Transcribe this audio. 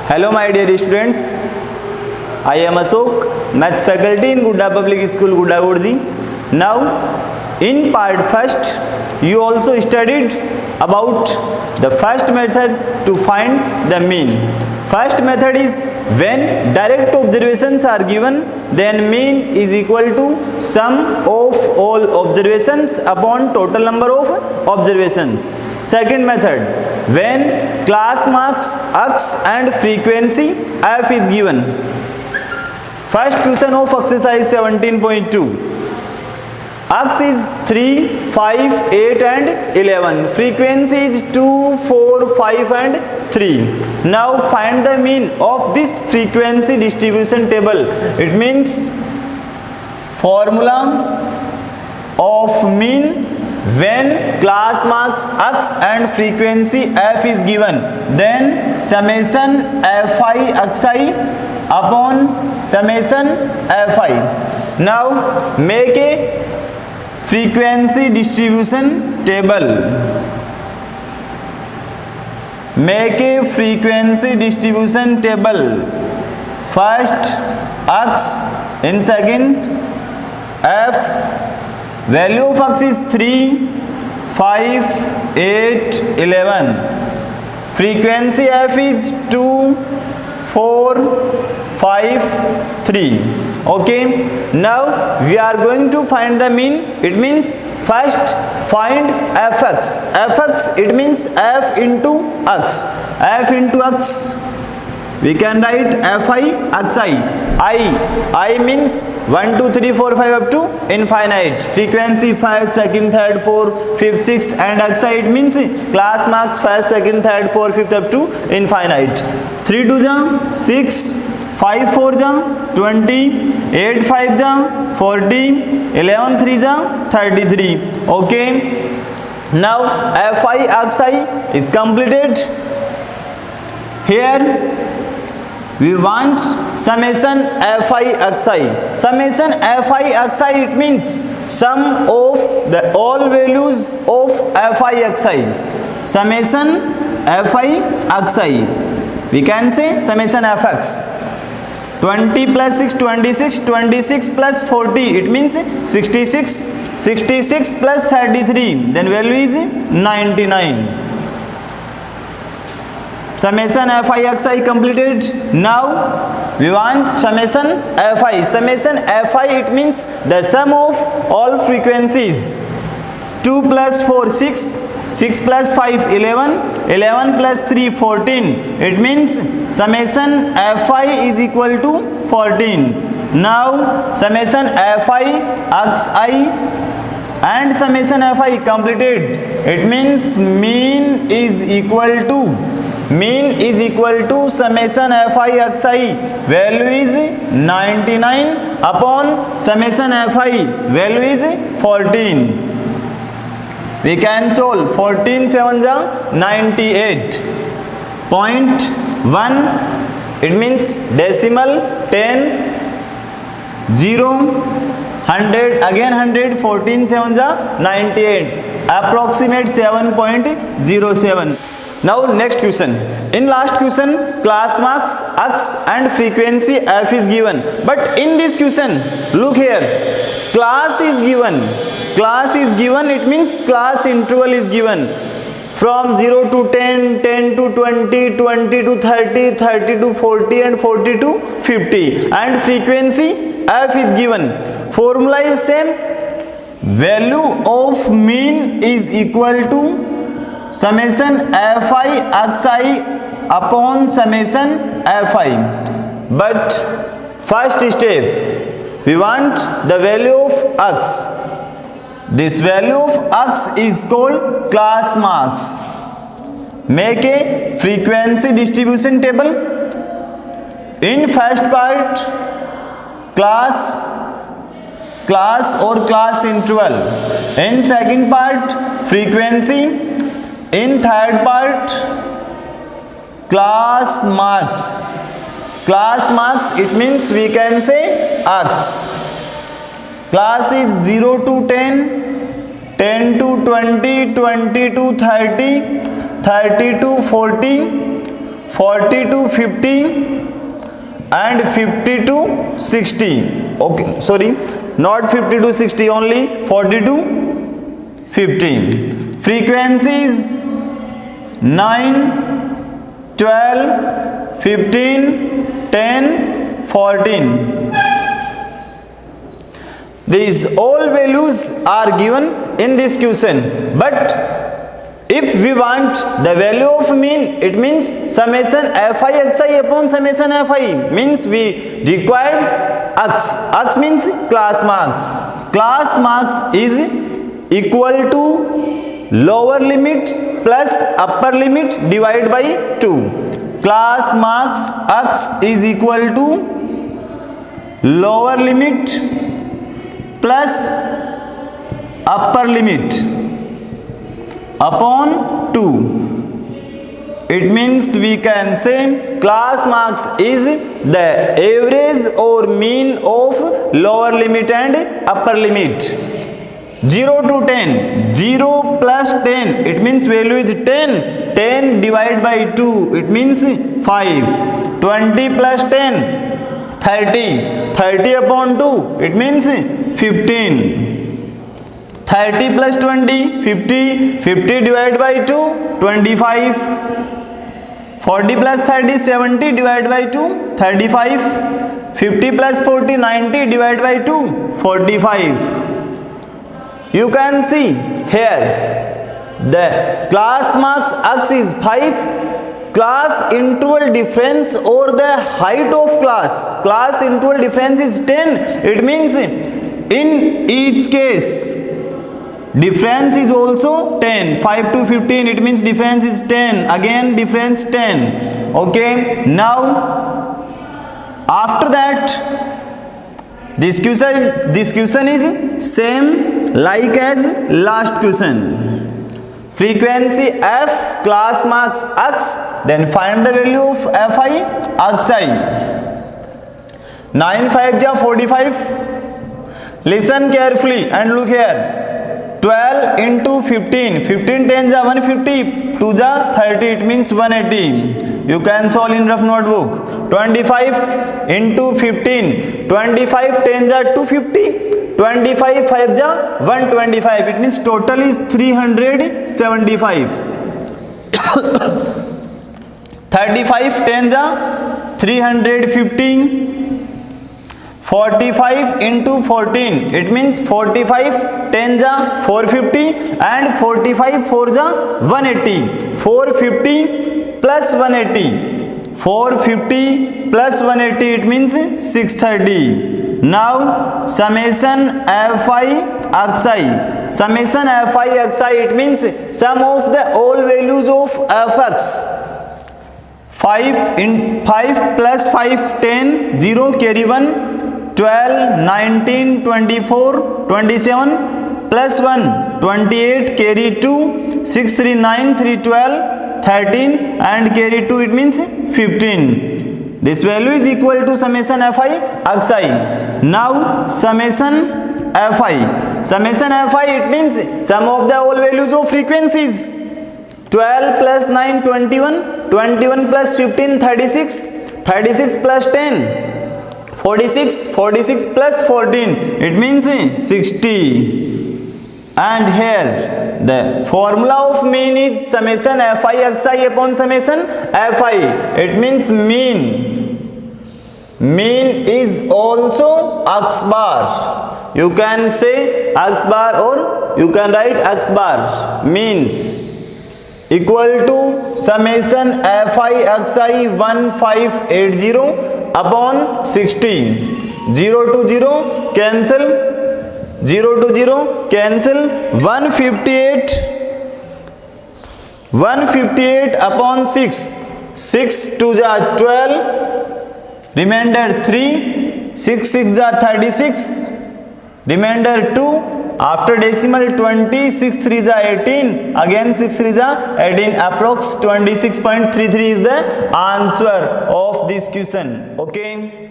Hello my dear students, I am Ashok, Maths faculty in Gudda Public School, Gudda Gorji. Now in part first you also studied about the first method to find the mean. First method is when direct observations are given, then mean is equal to sum of all observations upon total number of observations. Second method, when class marks x and frequency f is given. First question of exercise 17.2. X is 3, 5, 8 and 11. Frequency is 2, 4, 5 and 3. Now find the mean of this frequency distribution table. It means formula of mean when class marks x and frequency f is given, then summation fi xi upon summation fi. Now make a frequency distribution table. Make a frequency distribution table. First x, in second f. Value of x is 3, 5, 8, 11. Frequency f is 2, 4, 5, 3. Okay, now we are going to find the mean. It means first find fx. Fx, it means f into x. F into x, we can write fi xi. I means 1, 2, 3, 4, 5 up to infinite. Frequency 1st, 2nd, 3rd, 4th, 5th, 6th and xi, it means class marks 1st, 2nd, 3rd, 4th, 5th up to infinite. 3 2 ja 6, 5 4 ja 20, 8 5 ja 40, 11 3 ja 33. Okay, now fi xi is completed. Here we want summation fi xi. Summation fi xi, it means sum of the all values of fi xi. Summation fi xi, we can say summation fx. 20 plus 6 26, 26 plus 40, it means 66, 66 plus 33, then value is 99. Summation fi xi completed. Now we want summation fi. Summation fi, it means the sum of all frequencies. 2 plus 4 6, 6 plus 5 11, 11 plus 3 14. It means summation fi is equal to 14. Now summation fi xi and summation fi completed. It means mean is equal to summation fi xi, value is 99 upon summation fi, value is 14. We can solve 14 7 ja 98. 0.1, it means decimal 10, 0, 100, again 100, 14 7 ja 98, approximate 7.07. Now next question. In last question class marks x and frequency f is given, but in this question look here, class is given. Class is given, it means class interval is given from 0 to 10, 10 to 20, 20 to 30, 30 to 40 and 40 to 50, and frequency f is given. Formula is same. Value of mean is equal to summation fi xi upon summation fi. But first step, we want the value of x. This value of x is called class marks. Make a frequency distribution table. In first part, class or class interval. In second part, frequency. In third part, class marks. Class marks, it means we can say x. Class is 0 to 10, 10 to 20, 20 to 30, 30 to 40, 40 to 50 and 50 to 60. Okay, sorry, not 50 to 60, only 40 to 50. Frequencies 9, 12, 15, 10, 14. These all values are given in this question, but if we want the value of mean, it means summation fi xi upon summation fi, means we require x. X means class marks. Class marks is equal to lower limit plus upper limit divided by 2. Class marks x is equal to lower limit plus upper limit upon 2. It means we can say class marks is the average or mean of lower limit and upper limit. 0 to 10, 0 plus 10, it means value is 10. 10 divided by 2, it means 5. 20 plus 10, 30. 30 upon 2, it means 15. 30 plus 20, 50. 50 divided by 2, 25. 40 plus 30, 70 divided by 2, 35. 50 plus 40, 90 divided by 2, 45. You can see here the class marks x is 5. Class interval difference or the height of class interval difference is 10. It means in each case difference is also 10. 5 to 15, it means difference is 10. Again difference 10. Okay, now after that this question is same like as last question. Frequency f, class marks x, then find the value of fi xi. 9 5 ja 45. Listen carefully and look here. 12 into 15, 15 10 ja 150, 2 ja 30, it means 180. You can solve in rough notebook. 25 into 15, 25 10 ja 250, 25 5 ja 125, it means total is 375. 35 10 ja 315. 45 into 14, it means 45 10 ja 450 and 45 4 ja 180. 450 plus 180, 450 plus 180, it means 630. Now summation fi xi. Summation fi xi, it means sum of the all values of fx. 5 plus 5 10, 0 carry 1, 12 19 24 27 plus 1 28 carry 2, 6 3 9 3 12 13 and carry 2, it means 15. This value is equal to summation fi xi. Now summation fi. Summation fi, it means sum of the all values of frequencies. 12 plus 9 21, 21 plus 15 36, 36 plus 10 46, 46 plus 14, it means 60. And here the formula of mean is summation fi xi upon summation fi. It means mean. Mean is also x bar. You can say x bar or you can write x bar. Mean equal to summation fi xi 1580 upon 16. 0 to 0 cancel, 0 to 0 cancel. 158 upon 6. 6 2 ja 12, remainder 3. 6 6 ja 36, remainder 2. After decimal 20, 6 3 ja 18, again 6 3 ja 18, approx 26.33 is the answer of this question. Okay.